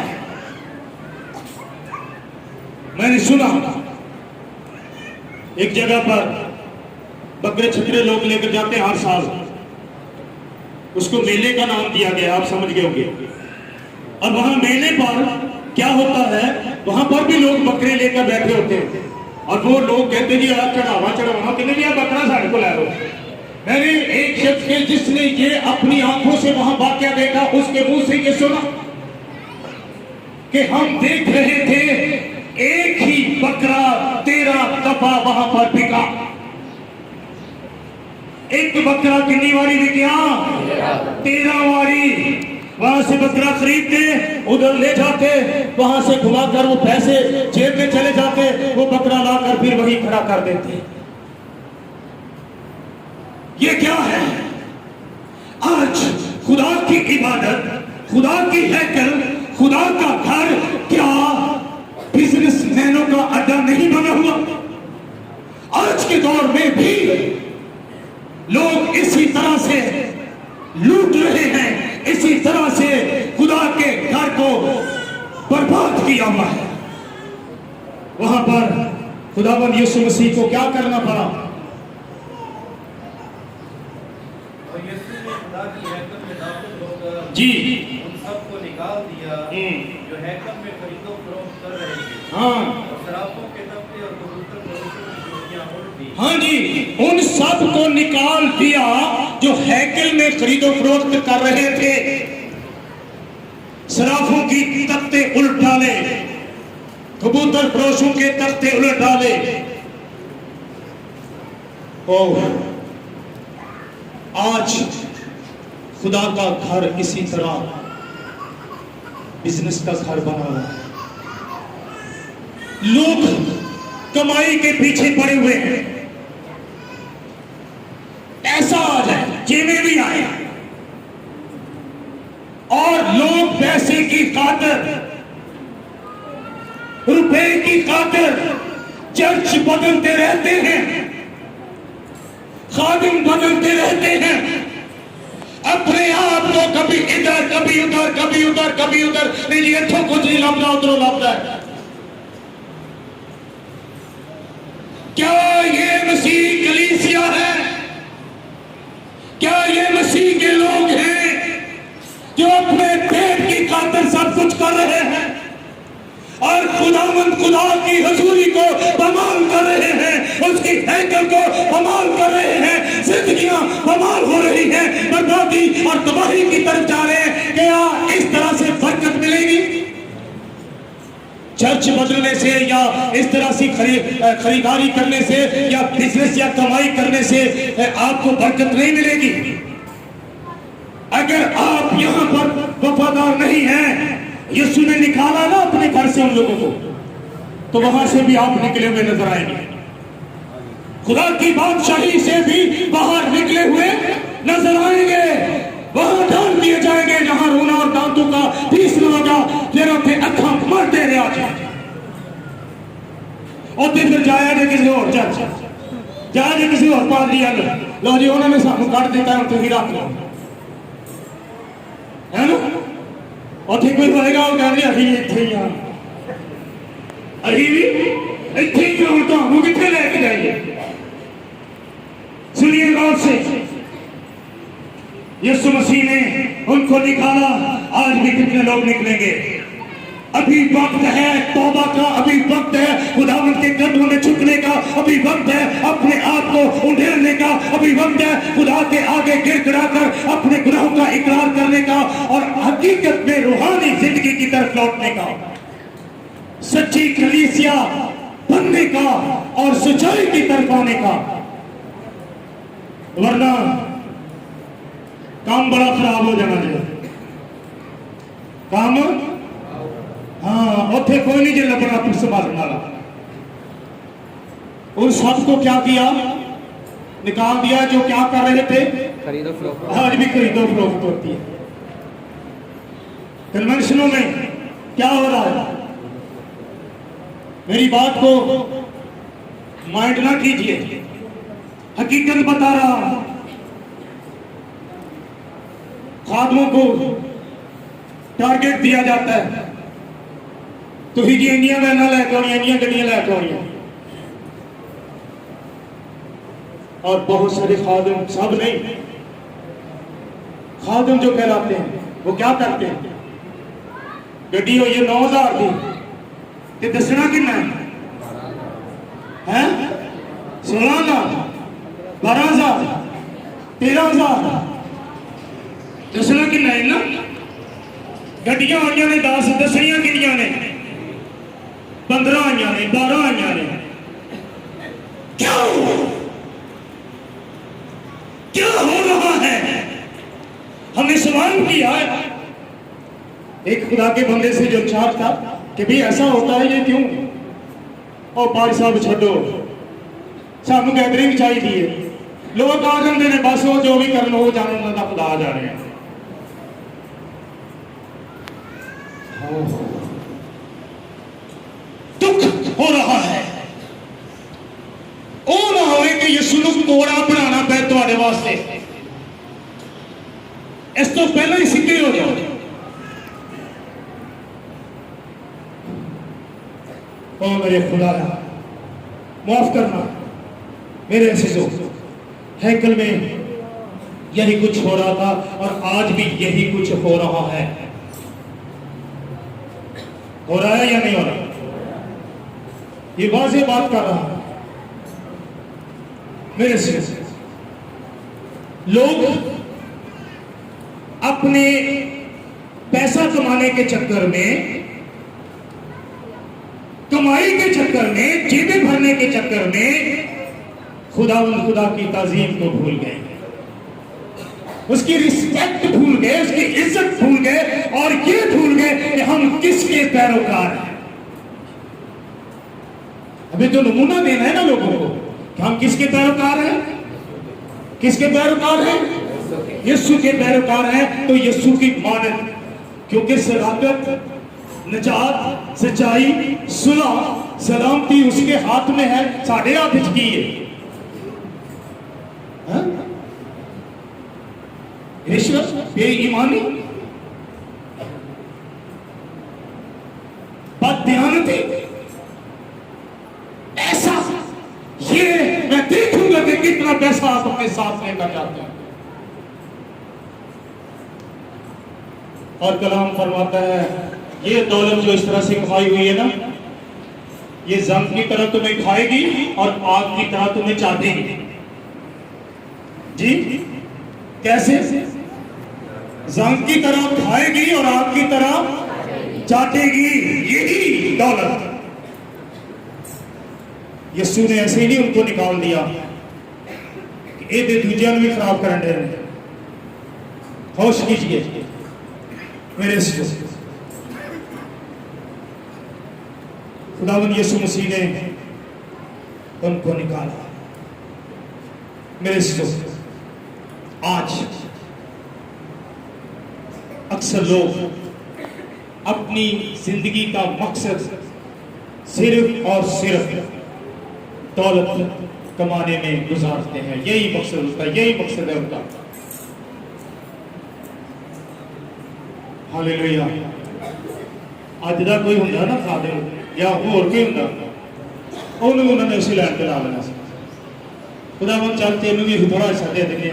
[SPEAKER 2] मैंने सुना एक जगह पर बकरे छतरे लोग लेकर जाते हैं हर साल, उसको मेले का नाम दिया गया, आप समझ गए होंगे। और वहां मेले पर क्या होता है, वहां पर भी लोग बकरे लेकर बैठे होते हैं और वो लोग कहते जी आप चढ़ावा कितने दिया बकरा साढ़े को ला लो। मैंने एक शख्स के जिसने ये अपनी आंखों से वहां वाकया देखा, उसके मुंह से ये सुना कि हम देख रहे थे एक ही बकरा 13 दफा वहां पर बिका। एक बकरा कितनी बारी बिका? 13 बारी। वहां से बकरा खरीदते, उधर ले जाते, वहां से घुमाकर वो पैसे जेब में चले जाते, वो बकरा लाकर फिर वही खड़ा कर देते। ये क्या है? आज खुदा की इबादत, खुदा की हैकल, खुदा का घर क्या बिजनेसमैनों का अड्डा नहीं बना हुआ? आज के दौर में भी लोग इसी तरह से लूट रहे हैं, इसी तरह से खुदा के घर को बर्बाद किया हुआ है। वहां पर खुदावंद यीशु मसीह को क्या करना पड़ा? जी
[SPEAKER 1] उन सबको निकाल दिया जो हैकल में खरीदो फरोख्त कर रहे थे।
[SPEAKER 2] हाँ,
[SPEAKER 1] और शराबों के तख्ते और कबूतर फरोशों की कुर्सियां उड़ दी।
[SPEAKER 2] हाँ जी, उन सब को निकाल दिया जो हैकल में खरीदो फरोख्त कर रहे थे। शराफों की तख्ते उल्ट डाले, कबूतर फरोशों के तख्ते उल्ट डाले। ओह, आज खुदा का घर इसी तरह बिजनेस का घर बना हुआ है। लोग कमाई के पीछे पड़े हुए हैं। ऐसा आ जाए जिन्हें भी आए, और लोग पैसे की खातिर, रुपए की खातिर चर्च बदलते रहते हैं, खादिम बदलते रहते हैं, अपने आप को कभी इधर कभी उधर कभी उधर कभी उधर, नहीं जी इथों कुछ नहीं लभदा उधरों लभदा है। क्या ये मसीह कलीसिया है? क्या ये मसीह के लोग हैं जो अपने पेट की खातिर सब कुछ कर रहे हैं और खुदावंद खुदा की हजूरी को बमाल कर रहे हैं, उसकी हैकल को बमाल कर रहे हैं, जिंदगियां बमाल हो रही हैं, बर्बादी और तबाही की तरफ जा रहे हैं? क्या इस तरह से बरकत मिलेगी? चर्च बदलने से या इस तरह से खरीदारी करने से या बिजनेस या कमाई करने से आपको बरकत नहीं मिलेगी। अगर आप यहां पर वफादार नहीं हैं, यीशु ने निकाला ना अपने घर से उन लोगों को, तो वहां से भी आप निकले हुए नजर आएंगे। खुदा की बादशाही से भी बाहर निकले हुए नजर आएंगे। वहां डाल दिए जाएंगे जहां रोना और दांतों का पीसना होगा, फिर अपने अखा मरते रहे और फिर जाया जे किसी और चर्च, जाया जे किसी और पादरी अल, लो जी उन्होंने सानू कट दिता है, तुम रख लो, है ना? ਉੱਥੇ ਕੋਈ ਹੋਏਗਾ ਉਹ ਕਹਿੰਦੇ ਅਸੀਂ ਇੱਥੇ ਹੀ ਆ, ਅਸੀਂ ਵੀ ਇੱਥੇ ही ਹੁਣ ਤੁਹਾਨੂੰ कितने लेके जाइए? सुनिए गौर से, यीशु मसीह ने उनको निकाला, आज भी कितने लोग निकलेंगे? अभी वक्त है तौबा का, अभी वक्त है खुदावंद के कदमों में झुकने का, अभी वक्त है अपने आप को उंडेलने का, अभी वक्त है खुदा के आगे गिड़गिड़ाकर अपने गुनाहों का इकरार करने का और हकीकत में रूहानी जिंदगी की तरफ लौटने का, सच्ची कलीसिया बनने का और सच्चाई की तरफ आने का। वरना काम बड़ा खराब हो जाना चाहिए। काम हाँ उथे कोई नहीं जो लबना फिर संभालने वाला। उन सबको क्या किया? निकाल दिया जो क्या कर रहे थे,
[SPEAKER 3] खरीदो फरोख्त।
[SPEAKER 2] आज भी खरीदो फरोख्त होती है। कन्वेंशनों में क्या हो रहा है? मेरी बात को माइंड ना कीजिए, हकीकत बता रहा। खादमों को टारगेट दिया जाता है, तो ही जी इंडिया में ना लैके आनी, इंडिया गड्डियां लैके आनी, और बहुत सारे खादम, सब नहीं, खादम जो कहलाते हैं वो क्या करते हैं? गड्डी हो ये 9,000 की, ते दसना कितना है? 16,000, 12,000, 13,000, दसना कितना है ना? गड्डियां आईया ने 10, दसनिया किनिया ने 15 आईया ने, 12 आईया ने। क्यों? क्या हो रहा है? हमने सवाल किया एक खुदा के बंदे से जो चार्ज था कि भी ऐसा होता है ये क्यों? और भाई साहब छोड़ो, सानू गैदरिंग चाहिए, लोग आ जाते हैं, बस वो जो भी करना हो जाने उन्होंने खुदा आ जा रहे हैं। दुख हो रहा है। ओ ना हो कि यीशु नूं कोड़ा बनाना पे तुहाडे वास्ते, इस तो पहले ही सीधे हो जाओ। ओ मेरे खुदा माफ करना मेरे अज़ीज़ों, हैकल में यही कुछ हो रहा था और आज भी यही कुछ हो रहा है। हो रहा है या नहीं हो रहा? ये वाज़ेह बात कर रहा है मेरे से। लोग अपने पैसा कमाने के चक्कर में, कमाई के चक्कर में, जेबें भरने के चक्कर में खुदा की ताज़ीम को भूल गए। उसकी रिस्पेक्ट भूल गए, उसकी इज्जत भूल गए और ये भूल गए कि हम किसके पैरोकार हैं। अभी तो नमूना देना है ना लोगों को कि हम किसके पैरोकार हैं। किसके पैरोकार हैं? यीशु के पैरोकार हैं। तो यीशु की मानद, क्योंकि सदाकत, निजात, सच्चाई, सुलह, सलामती उसके हाथ में है, साढ़े हाथ की है। रिश्वत, बेईमानी, बददयानती, ऐसा ये मैं देखूंगा कि कितना पैसा आप अपने साथ लेकर जाते हैं। और कलाम फरमाता है ये दौलत जो इस तरह से कमाई हुई है ना, ये जंग की तरह तुम्हें खाएगी और आग की तरह तुम्हें चाटेगी। जी कैसे? जंग की तरह खाएगी और आग की तरह चाटेगी, यही दौलत। यीशु ने ऐसे ही नहीं उनको निकाल दिया कि ये दूजिया भी खराब कर दे रहे। होश कीजिए मेरे खुदावंद यीशु मसीह ने उनको निकाला। मेरे आज अक्सर लोग अपनी जिंदगी का मकसद सिर्फ और सिर्फ दौलत कमाने में गुजारते हैं। यही मकसद होता है, यही मकसद है उनका। हालेलुया। अज का कोई होंगे ना खादिम या होर कोई होंगे, उन्होंने उसी लैन पे ला लेना। खुदावंद चल तेन भी थोड़ा हिस्सा दे देंगे,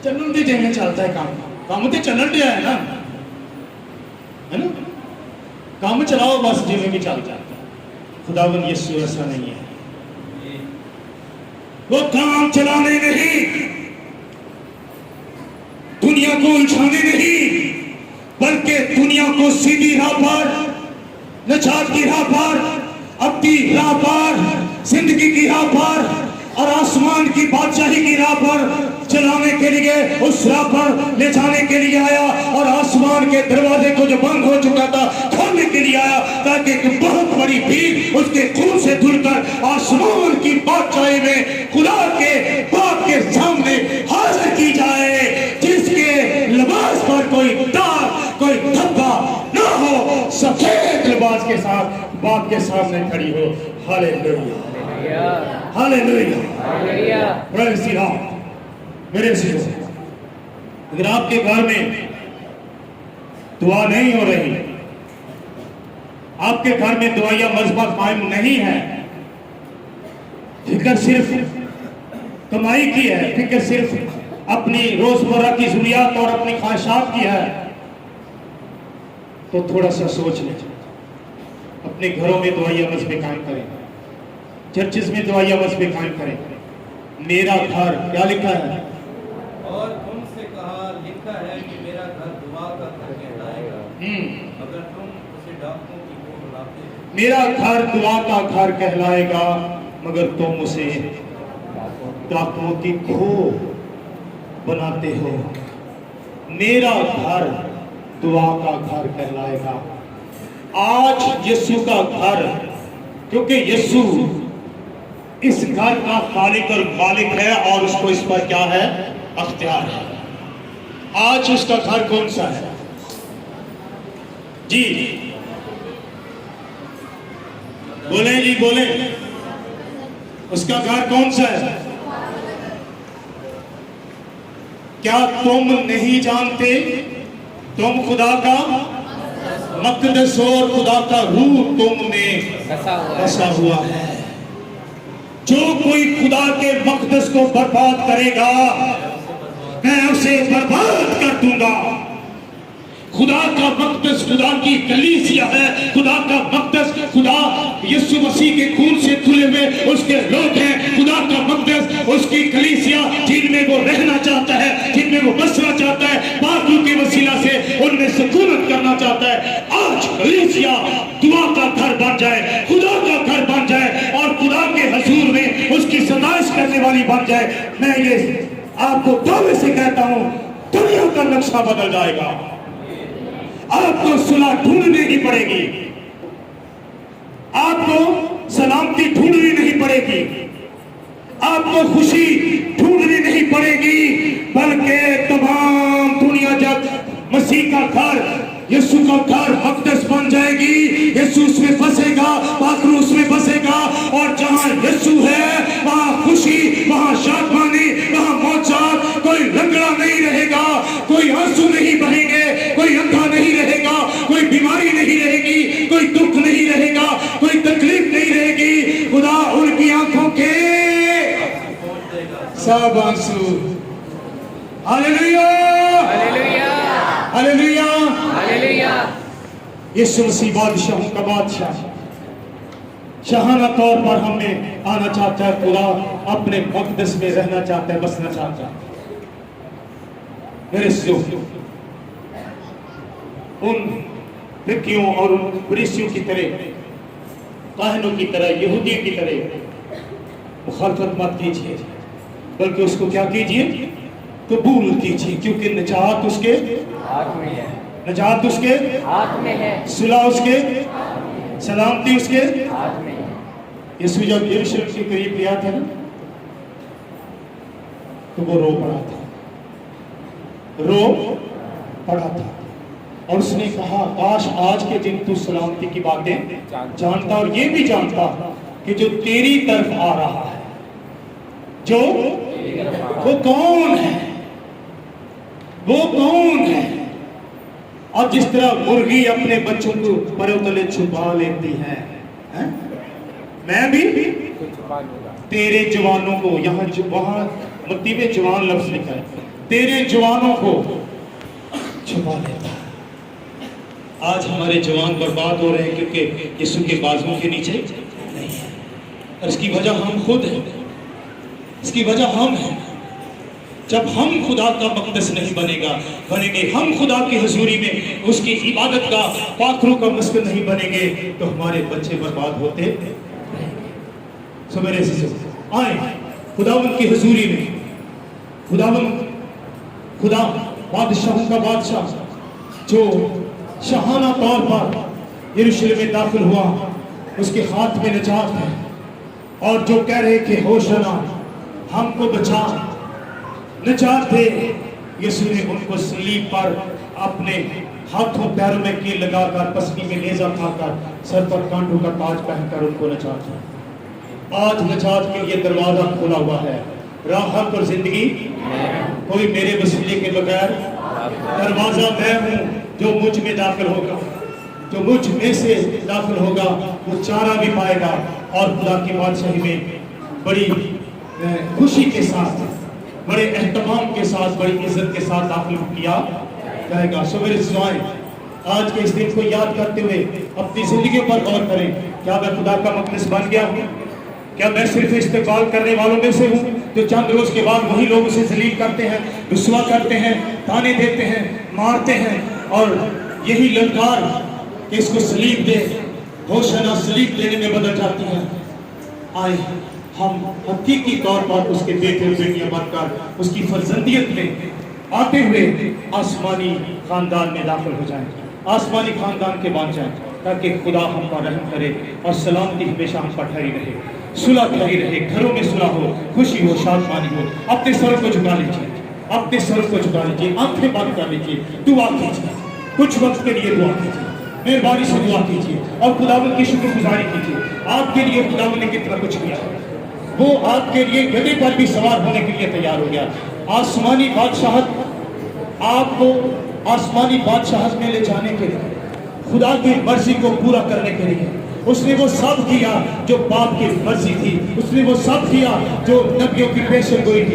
[SPEAKER 2] चलन दे जिमें चलता है काम। काम तो चलन दिया है ना, काम चलाओ बस जिमें भी चल जाता। खुदावंद यीशु ऐसा नहीं है, वो काम चलाने नहीं, दुनिया को उलझाने नहीं, बल्कि दुनिया को सीधी राह पर, निजात की राह पर, अपनी राह पर, जिंदगी की राह पर और आसमान की बादशाही की राह पर चलाने के लिए, उस राह पर ले जाने के लिए आया। और आसमान के दरवाजे को जो बंद हो चुका था खोलने के लिए आया, ताकि एक बहुत बड़ी भीड़ उसके खून से धुलकर आसमान की बादशाही में खुदा के बाप के सामने हाजिर की जाए, जिसके लिबास पर कोई दाग, कोई धब्बा ना हो, सफेद लिबास के साथ बाप के सामने खड़ी हो। Hallelujah, hallelujah, praise the Lord. मेरे अगर आपके घर में दुआ नहीं हो रही, आपके घर में दुआया मजबा कायम नहीं है, फिक्र सिर्फ कमाई की है, फिक्र सिर्फ अपनी रोजमर्रा की जरूरियात और अपनी ख्वाहिशात की है, तो थोड़ा सा सोच लें। अपने घरों में दुआया मजबे कायम करें, चर्चिस में दुआया मजबे कायम करें। मेरा घर क्या लिखा है?
[SPEAKER 5] और तुमसे कहा, लिखा है कि मेरा घर दुआ का घर कहलाएगा, अगर तुम उसे डाकुओं की खो बनाते हो।
[SPEAKER 2] मेरा घर दुआ का घर कहलाएगा, मगर तुम उसे डाकुओं की खो बनाते हो। मेरा घर दुआ का घर कहलाएगा। आज यीशु का घर, क्योंकि यीशु इस घर का खालिक और मालिक है और उसको इस पर क्या है? अख्तियार है। आज उसका घर कौन सा है? जी बोले, जी बोले, उसका घर कौन सा है? क्या तुम नहीं जानते तुम खुदा का मक़दस हो और खुदा का रूह तुम में बसा हुआ है। जो कोई खुदा के मक़दस को बर्बाद करेगा, मैं उसे बर्बाद कर दूंगा। खुदा का मक़दस खुदा की कलीसिया है। खुदा का मक़दस खुदा यीशु मसीह के खून से धुले हुए उसके लोग हैं। खुदा का मक़दस उसकी कलीसिया, जिनमें वो रहना चाहता है, जिनमें वो बसना चाहता है, पापों के वसीला से उनमें सुकूनत करना चाहता है। आज कलीसिया दुआ का घर बन जाए, खुदा का घर बन जाए और खुदा के हुजूर में उसकी सताइश करने वाली बन जाए। मैं ये आपको दावे से कहता हूं, दुनिया का नक्शा बदल जाएगा। आपको सुलह ढूंढनी ही पड़ेगी, आपको सलामती ढूंढनी नहीं पड़ेगी, आपको खुशी ढूंढनी नहीं पड़ेगी, बल्कि तमाम दुनिया जब मसीह का घर, यीशु का घर मक़दस बन जाएगी, यीशु उसमें बसेगा, पाखरू उसमें बसेगा, और जहां यीशु है वहां खुशी, वहां शादमानी, वहां मौजूद, कोई लंगड़ा नहीं रहेगा, कोई आंसू नहीं बहेंगे, कोई अंधा नहीं रहेगा, कोई बीमारी नहीं रहेगी, कोई दुख नहीं रहेगा, कोई तकलीफ नहीं रहेगी। खुदा उनकी आंखों के सब आंसू, हालेलुया
[SPEAKER 4] हालेलुया
[SPEAKER 2] हालेलुया
[SPEAKER 4] हालेलुया।
[SPEAKER 2] यीशु मसीह बादशाहों का बादशाह शाहाना तौर पर हमें आना चाहता है। खुदा अपने मक़दस में रहना चाहता है, बसना चाहता है। मेरे जो उन फिरकियों और उन फरीसियों की तरह, काहिनों की तरह, यहूदियों की तरह मुखालफत मत कीजिए, बल्कि उसको क्या कीजिए, कबूल कीजिए, क्योंकि निजात उसके
[SPEAKER 4] हाथ में है,
[SPEAKER 2] निजात उसके
[SPEAKER 4] हाथ में है,
[SPEAKER 2] सुलह उसके, सलामती उसके
[SPEAKER 4] हाथ में है।
[SPEAKER 2] यीशु जब यरूशलेम के करीब गया था ना, तो वो रो पड़ा था, रो पड़ा था, और उसने कहा काश आज के दिन तू सलामती की बातें जानता, और ये भी जानता कि जो तेरी तरफ आ रहा है, जो वो कौन है, वो कौन है। अब जिस तरह मुर्गी अपने बच्चों को परों तले छुपा लेती है, मैं भी तेरे जवानों को, यहाँ वहां मत्ती में जवान लफ्ज लिखा है, तेरे जवानों को छुपा लेता है। आज हमारे जवान बर्बाद हो रहे हैं क्योंकि यीशु के बाजुओं के नीचे नहीं है, और इसकी वजह हम खुद हैं, इसकी वजह हम हैं। जब हम खुदा का मक़दस नहीं बनेंगे, हम खुदा की हुजूरी में उसकी इबादत का, पाखरू का मस्कन नहीं बनेंगे, तो हमारे बच्चे बर्बाद होते रहेंगे। सो मेरे आए खुदावंद की हुजूरी में, खुदा बादशाहों का बादशाह जो शाहाना तौर पर यरूशलेम में दाखिल हुआ, उसके हाथ में निजात है, और जो कह रहे कि होशाना हमको बचा, निजात दे। यीशु ने उनको सलीब पर अपने हाथों पैरों में कील लगाकर, पसली में नेज़ा खाकर, सर पर कांटों का ताज पहनकर उनको निजात दिया। आज निजात के लिए दरवाजा खुला हुआ है, राहत और जिंदगी कोई मेरे वसीले के बगैर, दरवाजा मैं हूँ, जो मुझ में दाखिल होगा, जो मुझ में से दाखिल होगा, वो चारा भी पाएगा, और खुदा की बादशाही में बड़ी खुशी के साथ, बड़े एहतमाम के साथ, बड़ी इज्जत के साथ दाखिल किया जाएगा। सो मेरे सुनाए, आज के इस दिन को याद करते हुए अपनी जिंदगी पर गौर करें, क्या मैं खुदा का मक़दस बन गया हूँ? क्या मैं सिर्फ इस्तेमाल करने वालों में से हूँ जो चंद रोज के बाद वही लोग उसे जलील करते हैं, रुसवा करते हैं, ताने देते हैं, मारते हैं, और यही ललकार कि इसको सलीब दे, होशाना सलीब देने में बदल जाती है। आए हम हकीकी तौर पर उसके बेटे और बेटियां बनकर उसकी फर्जंदियत में आते हुए आसमानी खानदान में दाखिल हो जाएं, आसमानी खानदान के बन जाएं, ताकि खुदा हम पर रहम करे और सलामती हमेशा हम पर ठहरी रहे, सुलह ठहरी रहे, घरों में सुलह हो, खुशी हो, शादमानी हो। अपने सर को झुका लीजिए, अपने सर को झुका लीजिए, आंखें बंद कर लीजिए, दुआ कीजिए, कुछ वक्त के लिए दुआ कीजिए, मेहरबानी से दुआ कीजिए, और खुदावंद की शुक्रगुजारी कीजिए। आपके लिए खुदावंद ने कितना कुछ किया, वो आपके लिए गधे पर भी सवार होने के लिए तैयार हो गया। आसमानी बादशाहत, आपको आसमानी बादशाहत में ले जाने के लिए, खुदा की मर्जी को पूरा करने के लिए उसने वो सब किया जो बाप की मर्जी थी, उसने वो सब किया जो नबियों की पेशन गोई थी।